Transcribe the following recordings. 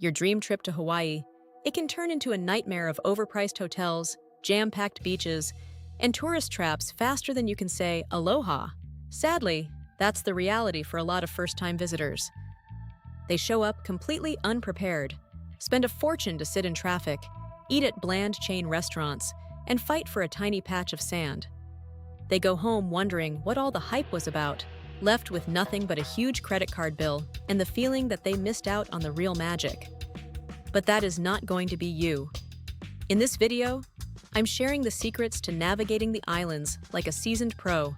your dream trip to Hawaii, it can turn into a nightmare of overpriced hotels, jam-packed beaches, and tourist traps faster than you can say aloha. Sadly, that's the reality for a lot of first-time visitors. They show up completely unprepared, spend a fortune to sit in traffic, eat at bland chain restaurants, and fight for a tiny patch of sand. They go home wondering what all the hype was about, left with nothing but a huge credit card bill and the feeling that they missed out on the real magic. But that is not going to be you. In this video, I'm sharing the secrets to navigating the islands like a seasoned pro,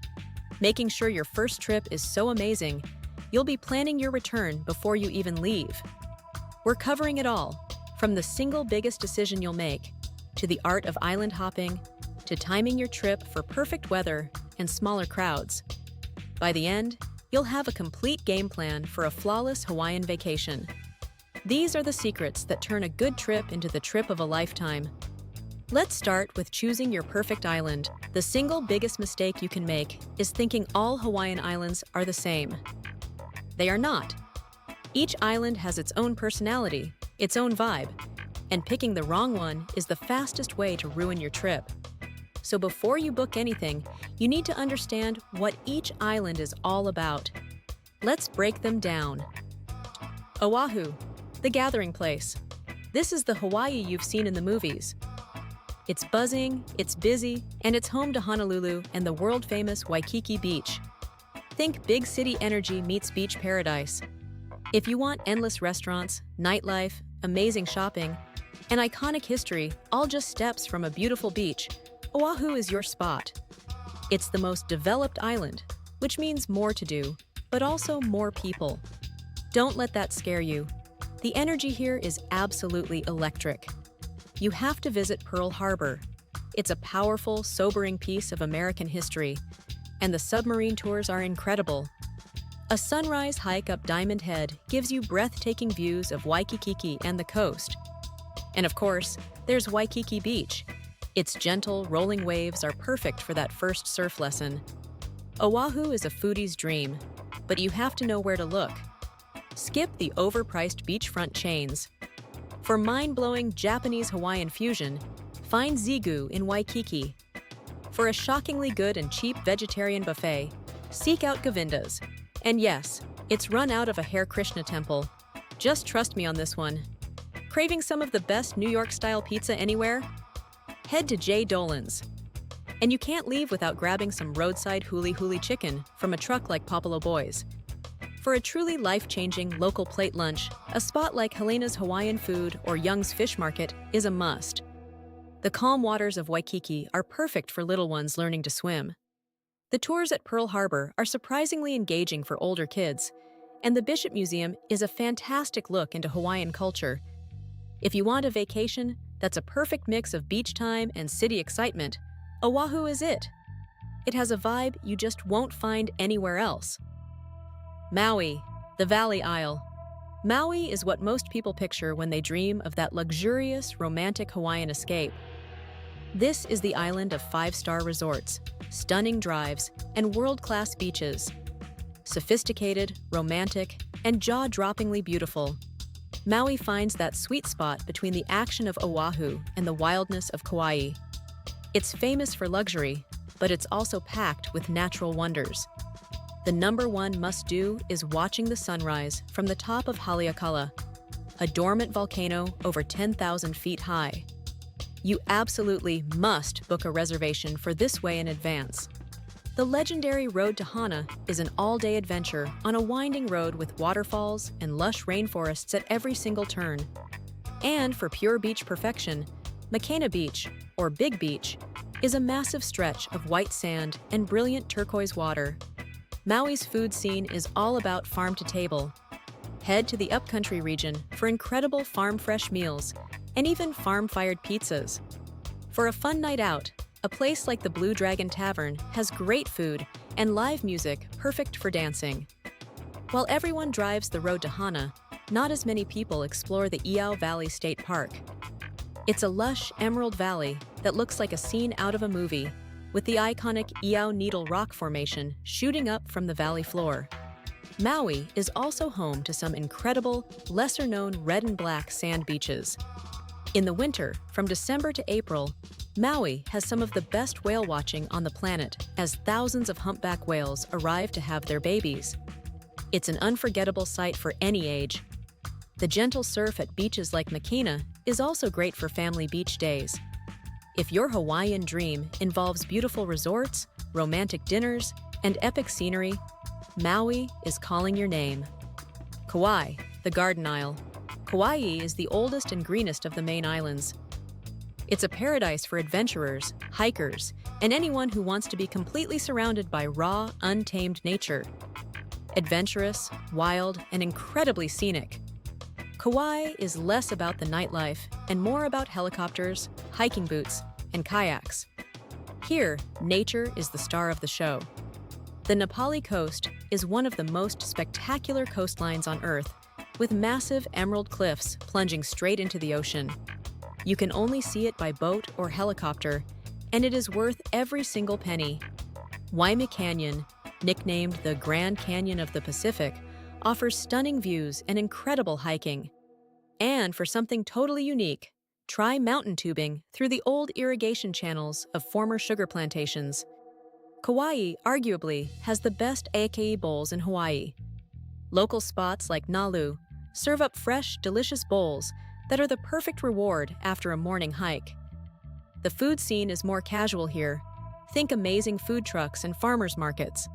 making sure your first trip is so amazing, you'll be planning your return before you even leave. We're covering it all, from the single biggest decision you'll make, to the art of island hopping, to timing your trip for perfect weather and smaller crowds. By the end, you'll have a complete game plan for a flawless Hawaiian vacation. These are the secrets that turn a good trip into the trip of a lifetime. Let's start with choosing your perfect island. The single biggest mistake you can make is thinking all Hawaiian islands are the same. They are not. Each island has its own personality, its own vibe, and picking the wrong one is the fastest way to ruin your trip. So before you book anything, you need to understand what each island is all about. Let's break them down. Oahu, the gathering place. This is the Hawaii you've seen in the movies. It's buzzing, it's busy, and it's home to Honolulu and the world-famous Waikiki Beach. Think big city energy meets beach paradise. If you want endless restaurants, nightlife, amazing shopping, and iconic history, all just steps from a beautiful beach, Oahu is your spot. It's the most developed island, which means more to do, but also more people. Don't let that scare you. The energy here is absolutely electric. You have to visit Pearl Harbor. It's a powerful, sobering piece of American history, and the submarine tours are incredible. A sunrise hike up Diamond Head gives you breathtaking views of Waikiki and the coast. And of course, there's Waikiki Beach. Its gentle, rolling waves are perfect for that first surf lesson. Oahu is a foodie's dream, but you have to know where to look. Skip the overpriced beachfront chains. For mind-blowing Japanese-Hawaiian fusion, find Zigu in Waikiki. For a shockingly good and cheap vegetarian buffet, seek out Govinda's. And yes, it's run out of a Hare Krishna temple. Just trust me on this one. Craving some of the best New York-style pizza anywhere? Head to J. Dolan's. And you can't leave without grabbing some roadside huli-huli chicken from a truck like Popolo Boys. For a truly life-changing local plate lunch, a spot like Helena's Hawaiian Food or Young's Fish Market is a must. The calm waters of Waikiki are perfect for little ones learning to swim. The tours at Pearl Harbor are surprisingly engaging for older kids, and the Bishop Museum is a fantastic look into Hawaiian culture. If you want a vacation that's a perfect mix of beach time and city excitement, Oahu is it. It has a vibe you just won't find anywhere else. Maui, the Valley Isle. Maui is what most people picture when they dream of that luxurious, romantic Hawaiian escape. This is the island of five-star resorts, stunning drives, and world-class beaches. Sophisticated, romantic, and jaw-droppingly beautiful, Maui finds that sweet spot between the action of Oahu and the wildness of Kauai. It's famous for luxury, but it's also packed with natural wonders. The number one must-do is watching the sunrise from the top of Haleakala, a dormant volcano over 10,000 feet high. You absolutely must book a reservation for this way in advance. The legendary Road to Hana is an all-day adventure on a winding road with waterfalls and lush rainforests at every single turn. And for pure beach perfection, Makena Beach, or Big Beach, is a massive stretch of white sand and brilliant turquoise water. Maui's food scene is all about farm-to-table. Head to the upcountry region for incredible farm-fresh meals and even farm-fired pizzas. For a fun night out, a place like the Blue Dragon Tavern has great food and live music perfect for dancing. While everyone drives the road to Hana, not as many people explore the Iao Valley State Park. It's a lush emerald valley that looks like a scene out of a movie, with the iconic Iao Needle Rock Formation shooting up from the valley floor. Maui is also home to some incredible, lesser-known red and black sand beaches. In the winter, from December to April, Maui has some of the best whale watching on the planet as thousands of humpback whales arrive to have their babies. It's an unforgettable sight for any age. The gentle surf at beaches like Makina is also great for family beach days. If your Hawaiian dream involves beautiful resorts, romantic dinners, and epic scenery, Maui is calling your name. Kauai, the Garden Isle. Kauai is the oldest and greenest of the main islands. It's a paradise for adventurers, hikers, and anyone who wants to be completely surrounded by raw, untamed nature. Adventurous, wild, and incredibly scenic, Kauai is less about the nightlife and more about helicopters, hiking boots, and kayaks. Here, nature is the star of the show. The Nepali coast is one of the most spectacular coastlines on Earth, with massive emerald cliffs plunging straight into the ocean. You can only see it by boat or helicopter, and it is worth every single penny. Waimea Canyon, nicknamed the Grand Canyon of the Pacific, offers stunning views and incredible hiking. And for something totally unique, try mountain tubing through the old irrigation channels of former sugar plantations. Kauai arguably has the best acai bowls in Hawaii. Local spots like Nalu serve up fresh, delicious bowls that are the perfect reward after a morning hike. The food scene is more casual here. Think amazing food trucks and farmers markets.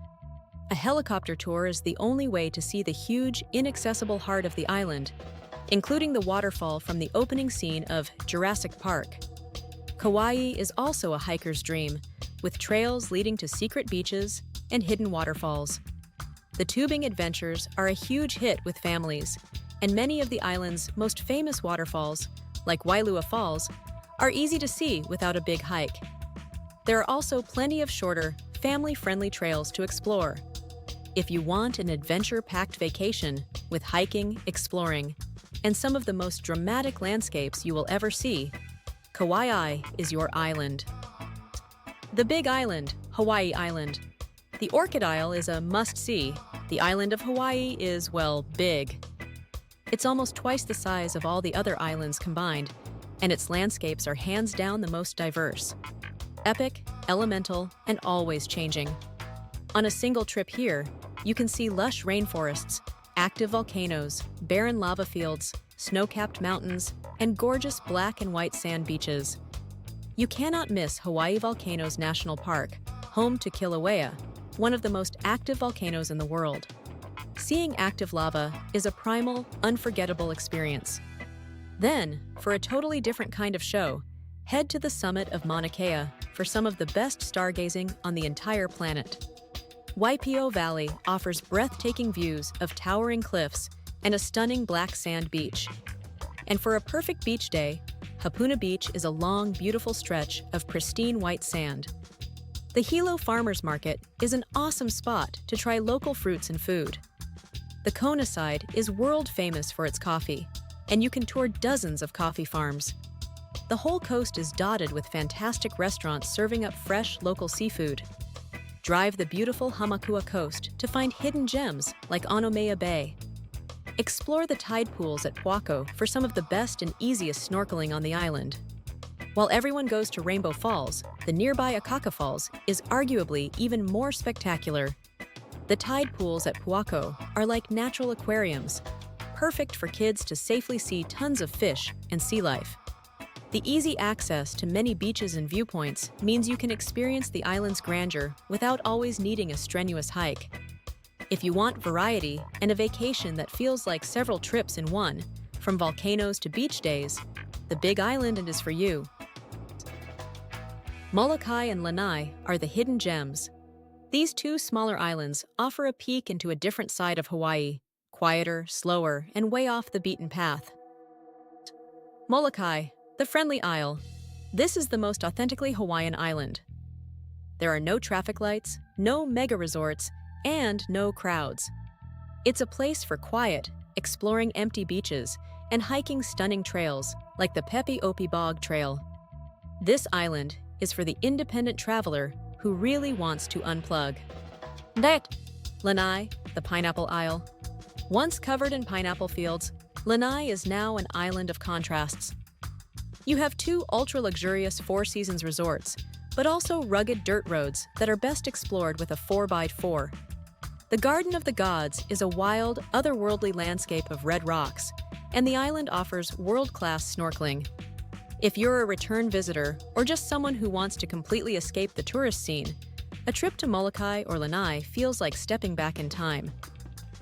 A helicopter tour is the only way to see the huge, inaccessible heart of the island, including the waterfall from the opening scene of Jurassic Park. Kauai is also a hiker's dream, with trails leading to secret beaches and hidden waterfalls. The tubing adventures are a huge hit with families, and many of the island's most famous waterfalls, like Wailua Falls, are easy to see without a big hike. There are also plenty of shorter, family-friendly trails to explore. If you want an adventure-packed vacation with hiking, exploring, and some of the most dramatic landscapes you will ever see, Kauai is your island. The Big Island, Hawaii Island. The Orchid Isle is a must-see. The island of Hawaii is, well, big. It's almost twice the size of all the other islands combined, and its landscapes are hands down the most diverse. Epic, elemental, and always changing. On a single trip here, you can see lush rainforests, active volcanoes, barren lava fields, snow-capped mountains, and gorgeous black and white sand beaches. You cannot miss Hawaii Volcanoes National Park, home to Kilauea, one of the most active volcanoes in the world. Seeing active lava is a primal, unforgettable experience. Then, for a totally different kind of show, head to the summit of Mauna Kea for some of the best stargazing on the entire planet. Waipio Valley offers breathtaking views of towering cliffs and a stunning black sand beach. And for a perfect beach day, Hapuna Beach is a long, beautiful stretch of pristine white sand. The Hilo Farmers Market is an awesome spot to try local fruits and food. The Kona side is world famous for its coffee, and you can tour dozens of coffee farms. The whole coast is dotted with fantastic restaurants serving up fresh, local seafood. Drive the beautiful Hamakua coast to find hidden gems like Anomea Bay. Explore the tide pools at Puako for some of the best and easiest snorkeling on the island. While everyone goes to Rainbow Falls, the nearby Akaka Falls is arguably even more spectacular. The tide pools at Puako are like natural aquariums, perfect for kids to safely see tons of fish and sea life. The easy access to many beaches and viewpoints means you can experience the island's grandeur without always needing a strenuous hike. If you want variety and a vacation that feels like several trips in one, from volcanoes to beach days, the Big Island is for you. Molokai and Lanai are the hidden gems. These two smaller islands offer a peek into a different side of Hawaii, quieter, slower, and way off the beaten path. Molokai, the Friendly Isle. This is the most authentically Hawaiian island. There are no traffic lights, no mega resorts, and no crowds. It's a place for quiet, exploring empty beaches, and hiking stunning trails like the Pepe Opi Bog Trail. This island is for the independent traveler who really wants to unplug. Lanai, the Pineapple Isle. Once covered in pineapple fields, Lanai is now an island of contrasts. You have two ultra-luxurious Four Seasons resorts, but also rugged dirt roads that are best explored with a 4x4. The Garden of the Gods is a wild, otherworldly landscape of red rocks, and the island offers world-class snorkeling. If you're a return visitor or just someone who wants to completely escape the tourist scene, a trip to Molokai or Lanai feels like stepping back in time.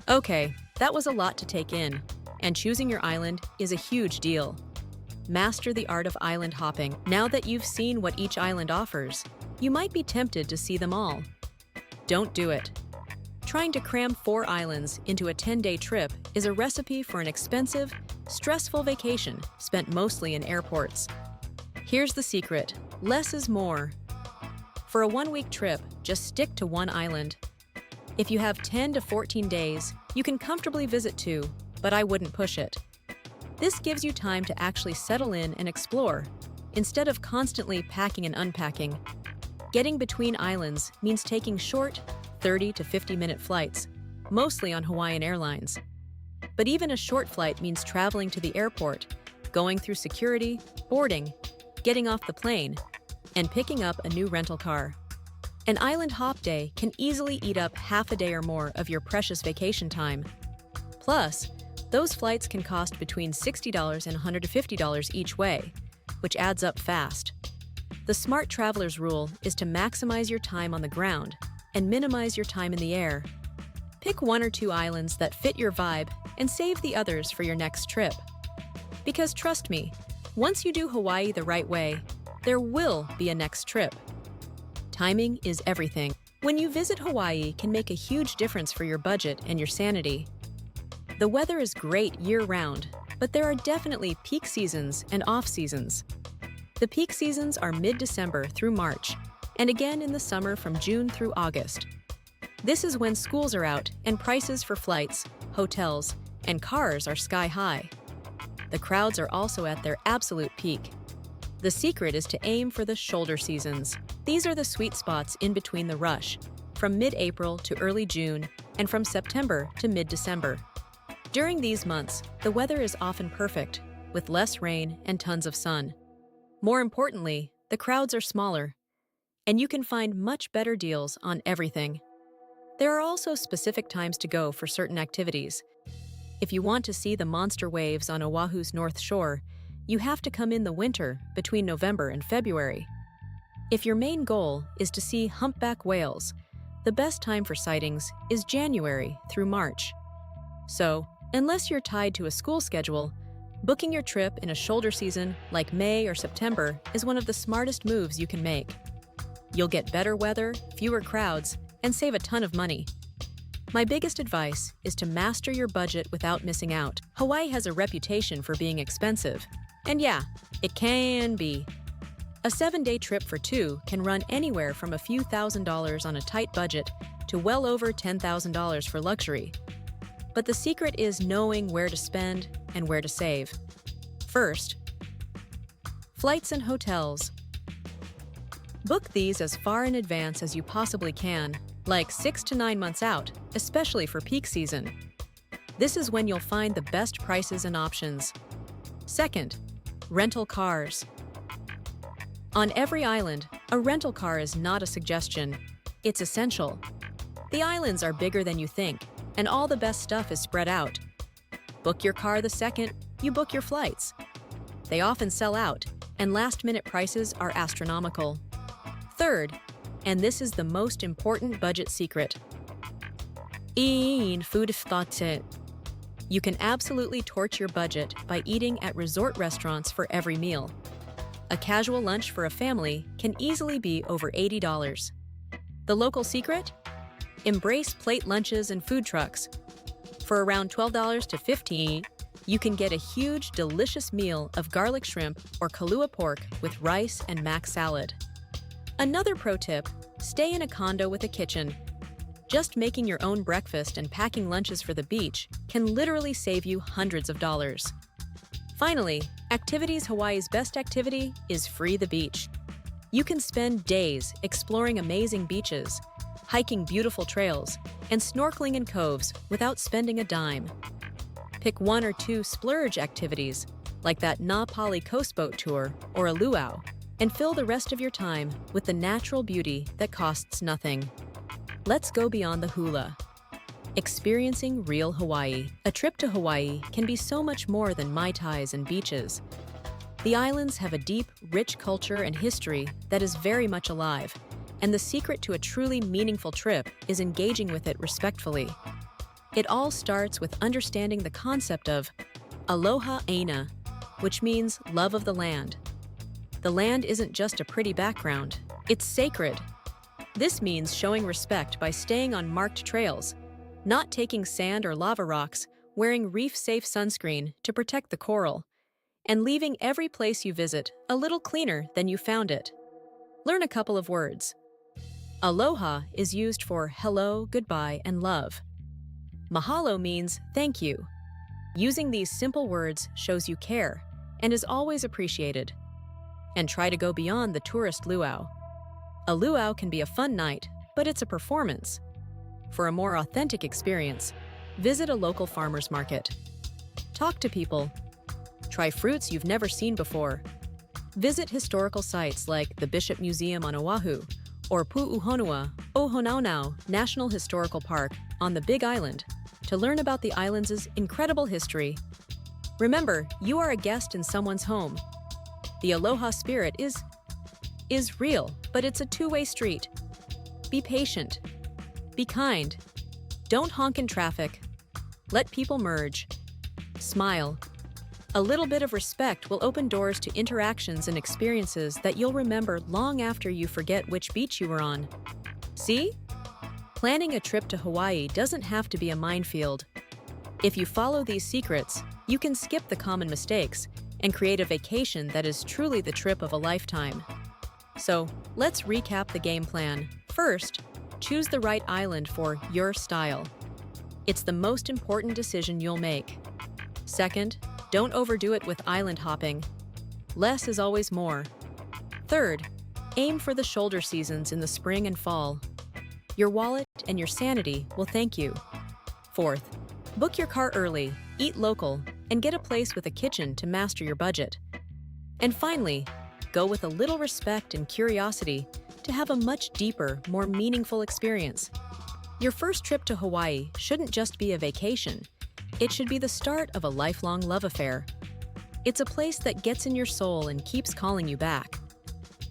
Okay, that was a lot to take in, and choosing your island is a huge deal. Master the art of island hopping. Now that you've seen what each island offers, you might be tempted to see them all. Don't do it. Trying to cram 4 islands into a 10-day trip is a recipe for an expensive, stressful vacation spent mostly in airports. Here's the secret: less is more. For a 1-week trip, just stick to 1 island. If you have 10 to 14 days, you can comfortably visit 2, but I wouldn't push it. This gives you time to actually settle in and explore, instead of constantly packing and unpacking. Getting between islands means taking short, 30 to 50-minute flights, mostly on Hawaiian Airlines. But even a short flight means traveling to the airport, going through security, boarding, getting off the plane, and picking up a new rental car. An island hop day can easily eat up half a day or more of your precious vacation time. Plus, those flights can cost between $60 and $150 each way, which adds up fast. The smart traveler's rule is to maximize your time on the ground and minimize your time in the air. Pick 1 or 2 islands that fit your vibe and save the others for your next trip. Because trust me, once you do Hawaii the right way, there will be a next trip. Timing is everything. When you visit Hawaii can make a huge difference for your budget and your sanity. The weather is great year-round, but there are definitely peak seasons and off-seasons. The peak seasons are mid-December through March, and again in the summer from June through August. This is when schools are out and prices for flights, hotels, and cars are sky-high. The crowds are also at their absolute peak. The secret is to aim for the shoulder seasons. These are the sweet spots in between the rush, from mid-April to early June, and from September to mid-December. During these months, the weather is often perfect, with less rain and tons of sun. More importantly, the crowds are smaller, and you can find much better deals on everything. There are also specific times to go for certain activities. If you want to see the monster waves on Oahu's North Shore, you have to come in the winter between November and February. If your main goal is to see humpback whales, the best time for sightings is January through March. So, unless you're tied to a school schedule, booking your trip in a shoulder season like May or September is one of the smartest moves you can make. You'll get better weather, fewer crowds, and save a ton of money. My biggest advice is to master your budget without missing out. Hawaii has a reputation for being expensive. And yeah, it can be. A 7-day trip for 2 can run anywhere from a few $1,000s on a tight budget to well over $10,000 for luxury. But the secret is knowing where to spend and where to save. First, flights and hotels. Book these as far in advance as you possibly can, like 6 to 9 months out, especially for peak season. This is when you'll find the best prices and options. Second, rental cars. On every island, a rental car is not a suggestion, it's essential. The islands are bigger than you think, and all the best stuff is spread out. Book your car the second you book your flights. They often sell out, and last-minute prices are astronomical. Third, and this is the most important budget secret, food. You can absolutely torch your budget by eating at resort restaurants for every meal. A casual lunch for a family can easily be over $80. The local secret? Embrace plate lunches and food trucks. For around $12 to $15, you can get a huge, delicious meal of garlic shrimp or kalua pork with rice and mac salad. Another pro tip, stay in a condo with a kitchen. Just making your own breakfast and packing lunches for the beach can literally save you hundreds of dollars. Finally, Activities Hawaii's best activity is free the beach. You can spend days exploring amazing beaches, hiking beautiful trails, and snorkeling in coves without spending a dime. Pick one or two splurge activities, like that Na Pali coastboat tour or a luau, and fill the rest of your time with the natural beauty that costs nothing. Let's go beyond the hula. Experiencing real Hawaii. A trip to Hawaii can be so much more than Mai Tais and beaches. The islands have a deep, rich culture and history that is very much alive, and the secret to a truly meaningful trip is engaging with it respectfully. It all starts with understanding the concept of aloha aina, which means love of the land. The land isn't just a pretty background, it's sacred. This means showing respect by staying on marked trails, not taking sand or lava rocks, wearing reef-safe sunscreen to protect the coral, and leaving every place you visit a little cleaner than you found it. Learn a couple of words. Aloha is used for hello, goodbye, and love. Mahalo means thank you. Using these simple words shows you care and is always appreciated. And try to go beyond the tourist luau. A luau can be a fun night, but it's a performance. For a more authentic experience, visit a local farmer's market. Talk to people. Try fruits you've never seen before. Visit historical sites like the Bishop Museum on Oahu or Pu'uhonua Ohonaunau National Historical Park on the Big Island to learn about the island's incredible history. Remember, you are a guest in someone's home. The aloha spirit is real, but it's a two-way street. Be patient. Be kind. Don't honk in traffic. Let people merge. Smile. A little bit of respect will open doors to interactions and experiences that you'll remember long after you forget which beach you were on. See? Planning a trip to Hawaii doesn't have to be a minefield. If you follow these secrets, you can skip the common mistakes and create a vacation that is truly the trip of a lifetime. So, let's recap the game plan. First, choose the right island for your style. It's the most important decision you'll make. Second, don't overdo it with island hopping. Less is always more. Third, aim for the shoulder seasons in the spring and fall. Your wallet and your sanity will thank you. Fourth, book your car early, eat local, and get a place with a kitchen to master your budget. And finally, go with a little respect and curiosity to have a much deeper, more meaningful experience. Your first trip to Hawaii shouldn't just be a vacation. It should be the start of a lifelong love affair. It's a place that gets in your soul and keeps calling you back.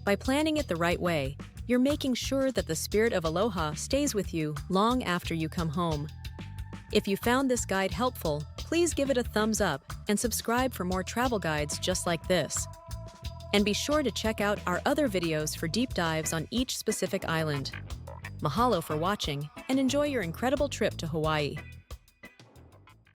By planning it the right way, you're making sure that the spirit of aloha stays with you long after you come home. If you found this guide helpful, please give it a thumbs up and subscribe for more travel guides just like this. And be sure to check out our other videos for deep dives on each specific island. Mahalo for watching, and enjoy your incredible trip to Hawaii.